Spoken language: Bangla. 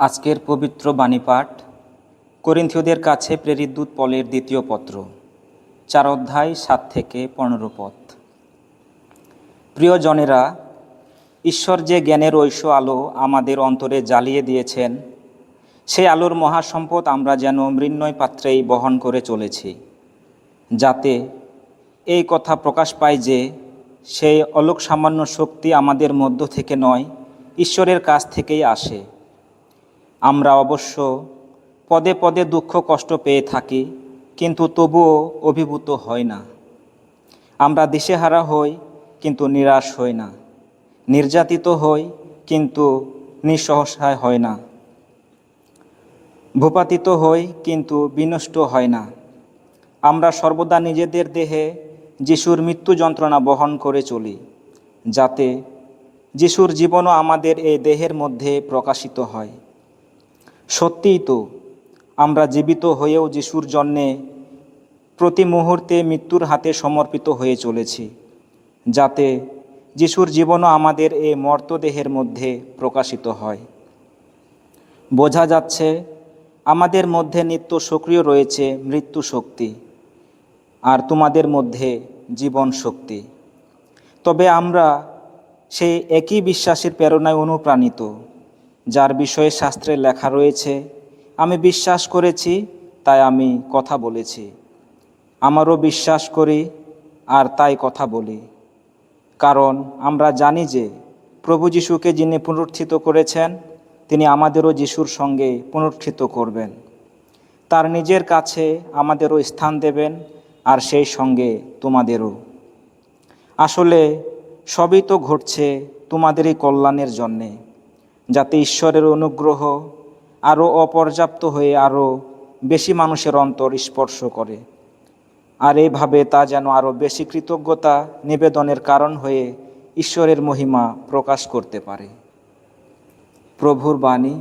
আজকের পবিত্র বাণী পাঠ করিন্থীয়দের কাছে প্রেরিত দূত পলের দ্বিতীয় পত্র 4 অধ্যায় 7 থেকে 15 পদ। প্রিয়জনেরা, ঈশ্বর যে জ্ঞানের ঐশ্য আলো আমাদের অন্তরে জ্বালিয়ে দিয়েছেন, সেই আলোর মহাসম্পদ আমরা যেন মৃন্ময় পাত্রেই বহন করে চলেছি, যাতে এই কথা প্রকাশ পায় যে সেই অলোক সামান্য শক্তি আমাদের মধ্য থেকে নয়, ঈশ্বরের কাছ থেকেই আসে। আমরা অবশ্য পদে পদে দুঃখ কষ্ট পেয়ে থাকি, কিন্তু তবুও অভিভূত হই না। আমরা দিশেহারা হই, কিন্তু নিরাশ হই না। নির্যাতিত হই, কিন্তু নিঃসহায় হয় না। ভূপাতিত হই, কিন্তু বিনষ্ট হয় না। আমরা সর্বদা নিজেদের দেহে যিশুর মৃত্যু যন্ত্রণা বহন করে চলি, যাতে যিশুর জীবনও আমাদের এই দেহের মধ্যে প্রকাশিত হয়। সত্যিই তো, আমরা জীবিত হয়েও যিশুর জন্যে প্রতি মুহূর্তে মৃত্যুর হাতে সমর্পিত হয়ে চলেছি, যাতে যিশুর জীবনও আমাদের এই মর্তদেহের মধ্যে প্রকাশিত হয়। বোঝা যাচ্ছে আমাদের মধ্যে নিত্য সক্রিয় রয়েছে মৃত্যু শক্তি, আর তোমাদের মধ্যে জীবন শক্তি। তবে আমরা সেই একই বিশ্বাসের প্রেরণায় অনুপ্রাণিত, যার বিষয়ে শাস্ত্রে লেখা রয়েছে, আমি বিশ্বাস করেছি তাই আমি কথা বলেছি। আমারও বিশ্বাস করি আর তাই কথা বলি, কারণ আমরা জানি যে প্রভু যিশুকে যিনি পুনরুত্থিত করেছেন, তিনি আমাদেরও যিশুর সঙ্গে পুনরুত্থিত করবেন। তার নিজের কাছে আমাদেরও স্থান দেবেন, আর সেই সঙ্গে তোমাদেরও। আসলে সবই তো ঘটছে তোমাদেরই কল্যাণের জন্যে, যাতে ঈশ্বরের অনুগ্রহ আরও অপর্যাপ্ত হয়ে আরও বেশি মানুষের অন্তর স্পর্শ করে, আর এইভাবে তা যেন আরও বেশি কৃতজ্ঞতা নিবেদনের কারণ হয়ে ঈশ্বরের মহিমা প্রকাশ করতে পারে। প্রভুর বাণী।